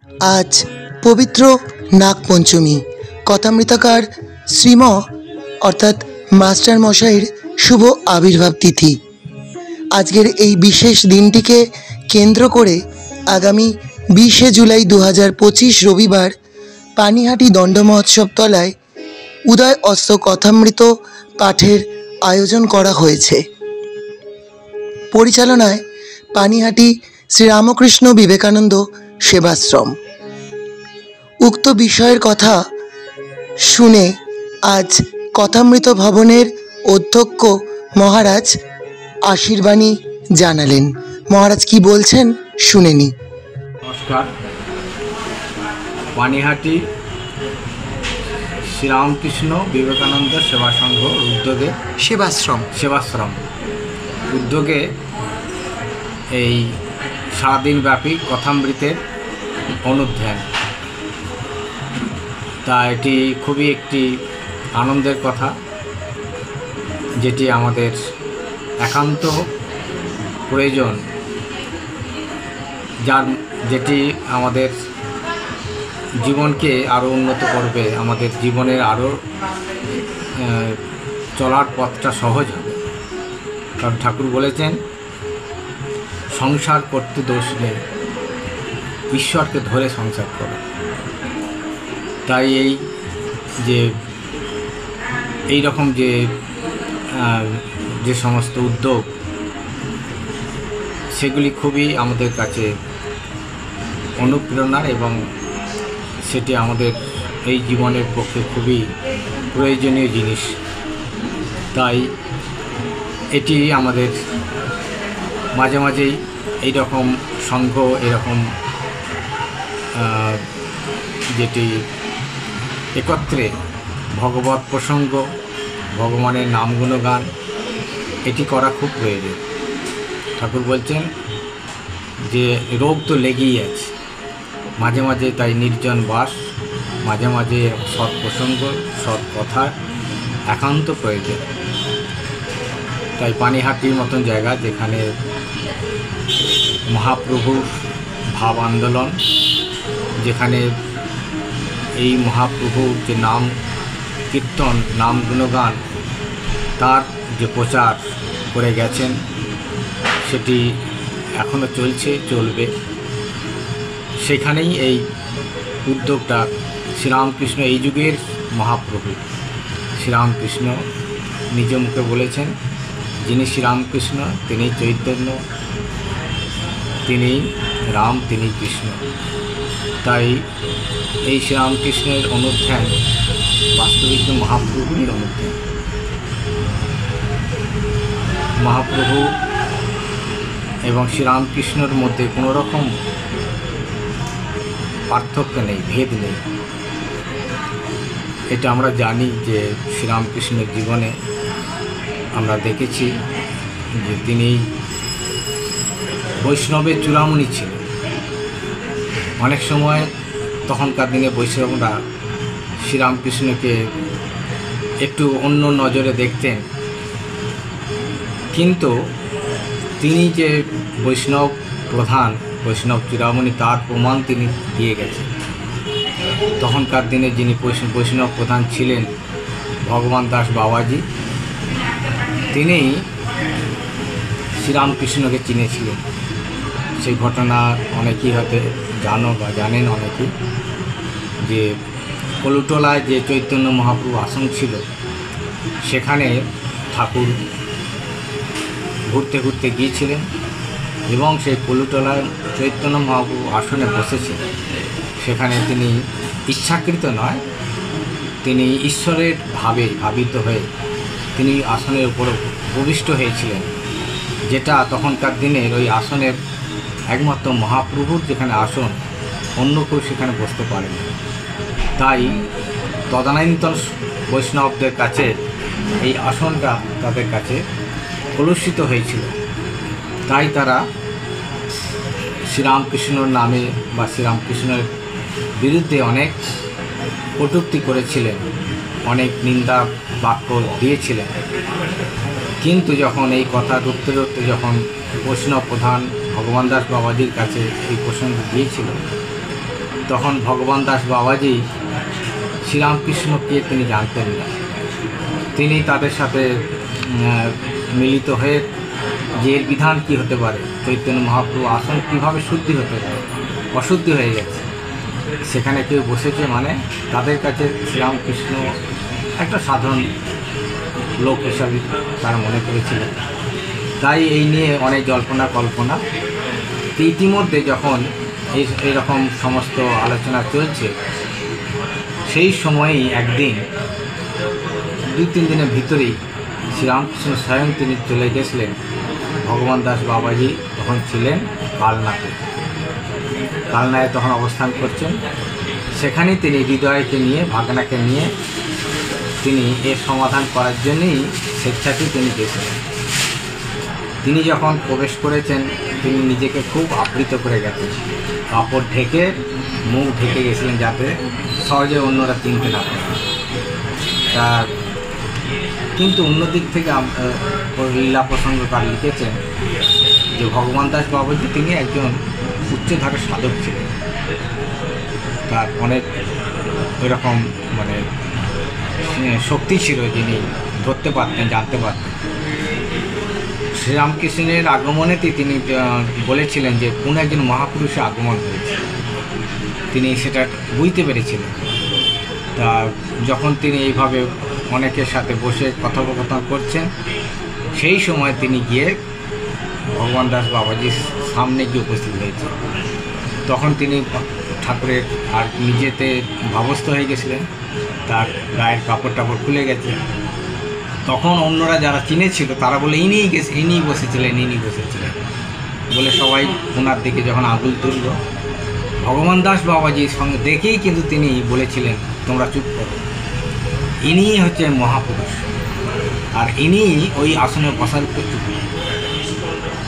আজ পবিত্র নাগপঞ্চমী, কথামৃতকার শ্রীম অর্থাৎ মাস্টার মশাইয়ের শুভ আবির্ভাব তিথি। আজকের এই বিশেষ দিনটিকে কেন্দ্র করে আগামী 20শে জুলাই 2025 রবিবার পানিহাটি দণ্ড মহোৎসব তলায় উদয় অস্ত কথামৃত পাঠের আয়োজন করা হয়েছে। পরিচালনায় পানিহাটি শ্রীরামকৃষ্ণ বিবেকানন্দ সেবাশ্রম। উক্ত বিষয়ের কথা শুনে আজ কথামৃত ভবনের অধ্যক্ষ মহারাজ আশীর্বাণী জানালেন। মহারাজ কি বলছেন শুনে নি। নমস্কার। পানিহাটি শ্রীরামকৃষ্ণ বিবেকানন্দ সেবা সংঘ উদ্যোগে সেবাশ্রম উদ্যোগে এই সারাদিনব্যাপী কথামৃতের অনুধ্যান, তা এটি খুবই একটি আনন্দের কথা, যেটি আমাদের একান্ত প্রয়োজন, যেটি আমাদের জীবনকে আরও উন্নত করবে, আমাদের জীবনের আরও চলার পথটা সহজ হবে। কারণ ঠাকুর বলেছেন, সংসার করতে দোষ নেই, ঈশ্বরকে ধরে সংসার করো। তাই এই রকম যে সমস্ত উদ্যোগ, সেগুলি খুবই আমাদের কাছে অনুপ্রেরণার, এবং সেটি আমাদের এই জীবনের পক্ষে খুবই প্রয়োজনীয় জিনিস। তাই এটি আমাদের মাঝে মাঝেই এই রকম সংঘ, এরকম যেটি একত্রে ভগবত প্রসঙ্গ, ভগবানের নাম গুণগান, এটি করা খুব প্রয়োজন। ঠাকুর বলছেন যে রোগ তো লেগেই আছে, মাঝে মাঝে তাই নির্জন বাস, মাঝে মাঝে সৎ প্রসঙ্গ, সৎ কথা একান্ত প্রয়োজন। তাই পানিহাটির মতন জায়গা, যেখানে মহাপ্রভুর ভাব আন্দোলন, যেখানে এই মহাপ্রভুর যে নাম কীর্তন, নাম গুণগান, তার যে প্রচার করে গেছেন, সেটি এখনও চলবে। সেখানেই এই উদ্যোগটা, শ্রীরামকৃষ্ণ এই যুগের মহাপ্রভু শ্রীরামকৃষ্ণ নিজ মুখে বলেছেন, যিনি শ্রীরামকৃষ্ণ তিনি চৈতন্য, তিনি রাম, তিনি কৃষ্ণ। তাই এই শ্রীরামকৃষ্ণের অনুধ্যান বাস্তবিক মহাপ্রভুরই অনুধ্যান। মহাপ্রভু এবং শ্রীরামকৃষ্ণের মধ্যে কোনো রকম পার্থক্য নেই, ভেদ নেই। এটা আমরা জানি যে শ্রীরামকৃষ্ণের জীবনে আমরা দেখেছি যে তিনি বৈষ্ণবের চূড়ামণি ছিলেন। অনেক সময় তখনকার দিনে বৈষ্ণবরা শ্রীরামকৃষ্ণকে একটু অন্য নজরে দেখতেন, কিন্তু তিনি যে বৈষ্ণব প্রধান, বৈষ্ণব চূড়ামণি, তার প্রমাণ তিনি দিয়ে গেছেন। তখনকার দিনে যিনি বৈষ্ণব প্রধান ছিলেন, ভগবান দাস বাবাজি, তিনি শ্রীরামকৃষ্ণকে চিনেছিলেন। সেই ঘটনা অনেকেই হয়তো জানো বা জানেন অনেকেই, যে কলুটোলায় যে চৈতন্য মহাপ্রভু আসন ছিল, সেখানে ঠাকুর ঘুরতে ঘুরতে গিয়েছিলেন, এবং সেই কলুটোলায় চৈতন্য মহাপ্রভু আসনে বসেছিলেন। সেখানে তিনি ইচ্ছাকৃত নয়, তিনি ঈশ্বরের ভাবে ভাবিত হয়ে তিনি আসনের উপর উপবিষ্ট হয়েছিলেন, যেটা তখনকার দিনের ওই আসনের একমাত্র মহাপ্রভুর যেখানে আসন, অন্য কেউ সেখানে বসতে পারেন। তাই তদানীন্তন বৈষ্ণবদের কাছে এই আসনটা তাদের কাছে কলুষিত হয়েছিল। তাই তারা শ্রীরামকৃষ্ণর নামে বা শ্রীরামকৃষ্ণের বিরুদ্ধে অনেক কটূক্তি করেছিলেন, অনেক নিন্দা বাক্য দিয়েছিলেন। কিন্তু যখন এই কথা রুখতে রুখতে যখন বৈষ্ণব প্রধান ভগবান দাস বাবাজির কাছে এই প্রসঙ্গ দিয়েছিল, তখন ভগবান দাস বাবাজি শ্রীরামকৃষ্ণকে তিনি জানতেন না। তিনি তাদের সাথে মিলিত হয়ে যে এর বিধান কী হতে পারে, চৈতন্য মহাপ্রভু আসন কীভাবে শুদ্ধি হতে পারে, অশুদ্ধি হয়ে গেছে, সেখানে কেউ বসেছে মানে তাদের কাছে শ্রীরামকৃষ্ণ একটা সাধারণ লোক হিসাবে তারা মনে করেছিলেন। তাই এই নিয়ে অনেক জল্পনা কল্পনা। ইতিমধ্যে যখন এরকম সমস্ত আলোচনা চলছে, সেই সময়েই একদিন 2-3 দিনের ভিতরেই শ্রীরামকৃষ্ণ স্বয়ং তিনি চলে গেছিলেন। ভগবান দাস বাবাজি তখন ছিলেন কালনায় তখন অবস্থান করছেন। সেখানেই তিনি হৃদয়কে নিয়ে, ভাগনাকে নিয়ে তিনি এর সমাধান করার জন্যই স্বেচ্ছাতেই তিনি গেছিলেন। তিনি যখন প্রবেশ করেছেন, তিনি নিজেকে খুব আবৃত করে গেছেন, কাপড় ঢেকে মুখ ঢেকে গেছিলেন যাতে সহজে অন্যরা চিনতে না পারে। তা কিন্তু অন্যদিক থেকে লীলা প্রসঙ্গকার লিখেছেন যে ভগবান দাস বাবাজি তিনি একজন উচ্চধারের সাধক ছিলেন। তার অনেক ওইরকম মানে শক্তি ছিল, যিনি ধরতে পারতেন, জানতে পারতেন। শ্রীরামকৃষ্ণের আগমনেতেই তিনি বলেছিলেন যে কোনো একজন মহাপুরুষের আগমন হয়েছে, তিনি সেটা বুঝতে পেরেছিলেন। তা যখন তিনি এইভাবে অনেকের সাথে বসে কথোপকথন করছেন, সেই সময় তিনি গিয়ে ভগবান দাস বাবাজির সামনে গিয়ে উপস্থিত হয়েছে। তখন তিনি ঠাকুরের আর নিজেতে ভাবস্থ হয়ে গেছিলেন, তার গায়ের কাপড় টাপড় খুলে গেছে। তখন অন্যরা যারা চিনেছিল তারা বলে ইনিই বসেছিলেন বলে সবাই ওনার দিকে যখন আঙুল তুলল, ভগবান দাস বাবাজির সঙ্গে দেখেই কিন্তু তিনি বলেছিলেন তোমরা চুপ করো, ইনিই হচ্ছেন মহাপুরুষ, আর ইনি ওই আসনে বসার উপযুক্ত।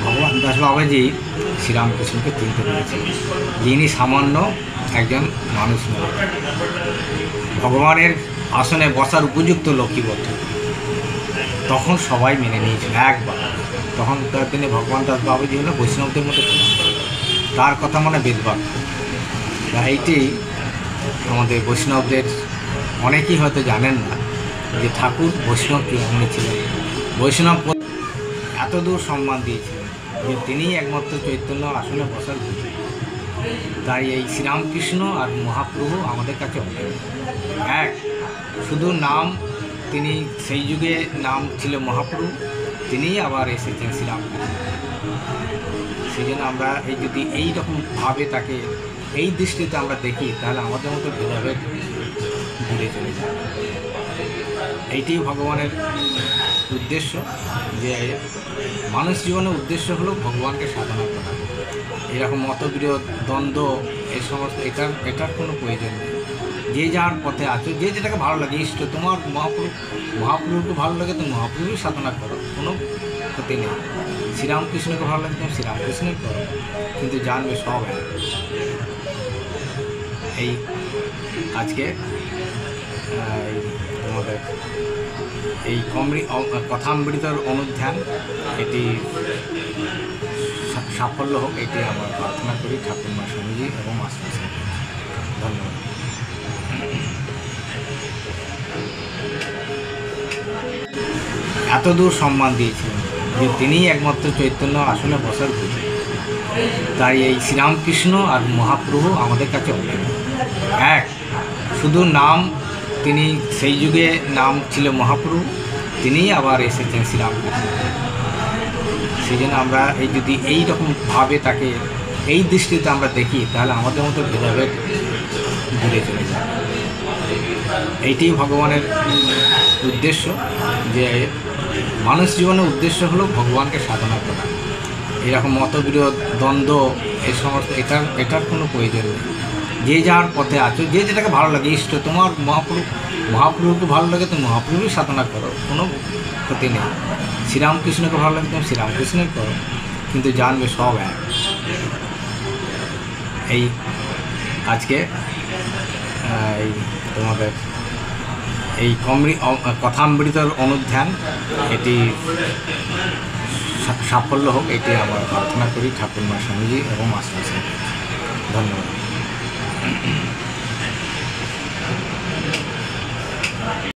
ভগবান দাস বাবাজি শ্রীরামকৃষ্ণকে চিনতে পেরেছিলেন যে ইনি সামান্য একজন মানুষ নয়, ভগবানের আসনে বসার উপযুক্ত লক্ষ্মীবদ্ধ। তখন সবাই মেনে নিয়েছিল একবার। তখনকার দিনে ভগবান দাস বাবাজি হলো বৈষ্ণবদের মতো ছিলেন, তার কথা মানে বেদবাক্য। তা এইটি আমাদের বৈষ্ণবদের অনেকেই হয়তো জানেন না যে ঠাকুর বৈষ্ণবকে এমনি ছিলেন। বৈষ্ণব এত দূর সম্মান দিয়েছিলেন যে তিনিই একমাত্র চৈতন্য আসনে বসার বুঝি। তাই এই শ্রীরামকৃষ্ণ আর মহাপ্রভু আমাদের কাছে এক, শুধু নাম, তিনি সেই যুগে নাম ছিল মহাপ্রভু, তিনিই আবার এসেছেন শ্রীরামকৃষ্ণ। সেই জন্য আমরা যদি এইরকমভাবে তাকে এই দৃষ্টিতে আমরা দেখি, তাহলে আমাদের মতো ভেদাভেদ দূরে চলে যায়। এইটি ভগবানের উদ্দেশ্য, যে মানুষ জীবনের উদ্দেশ্য হলো ভগবানকে সাধনা করা। এরকম মতবিরোধ, দ্বন্দ্ব, এই সমস্ত এটার কোনো প্রয়োজন নেই। যে যার পথে আছো, যে যেটাকে ভালো লাগে, ইষ্ট তোমার মহাপ্রভুকে ভালো লাগে তুমি মহাপ্রভুর সাধনা করো, কোনো ক্ষতি নেই। শ্রীরামকৃষ্ণকে ভালো লাগে তুমি শ্রীরামকৃষ্ণই করো, কিন্তু জানবে সব এই আজকে তোমাদের এই কথামৃতর অনুধ্যান এটি সাফল্য হোক, এটি আমরা প্রার্থনা করি ঠাকুরমা স্বামীজি এবং মাস্টার সাহেব। ধন্যবাদ। এত দূর সম্মান দিয়েছিলেন যে তিনিই একমাত্র চৈতন্য আসনে বসার বুঝি। তাই এই শ্রীরামকৃষ্ণ আর মহাপ্রভু আমাদের কাছে এক, শুধু নাম, তিনি সেই যুগে নাম ছিল মহাপ্রভু, তিনিই আবার এসেছেন শ্রীরামকৃষ্ণ। সেই জন্য আমরা যদি এইরকমভাবে তাকে এই দৃষ্টিতে আমরা দেখি, তাহলে আমাদের মতো ভেদাভেদ দূরে চলে যায়। এইটি ভগবানের উদ্দেশ্য, যে মানুষ জীবনের উদ্দেশ্য হলো ভগবানকে সাধনা করা। এরকম মতবিরোধ, দ্বন্দ্ব, এই সমস্ত এটার কোনো প্রয়োজন নেই। যে যার পথে আছো, যে যেটাকে ভালো লাগে, ইষ্ট তোমার মহাপ্রভুকে ভালো লাগে তুমি মহাপ্রভুই সাধনা করো, কোনো ক্ষতি নেই। শ্রীরামকৃষ্ণকে ভালো লাগে তুমি শ্রীরামকৃষ্ণই করো, কিন্তু জানবে সব এক। এই আজকে এই তোমাদের এই কথামৃতর অনুধ্যান এটি সাফল্য হোক, এটি আমরা প্রার্থনা করি ঠাকুরমা স্বামীজি এবং মাস্টার সাহেব। ধন্যবাদ।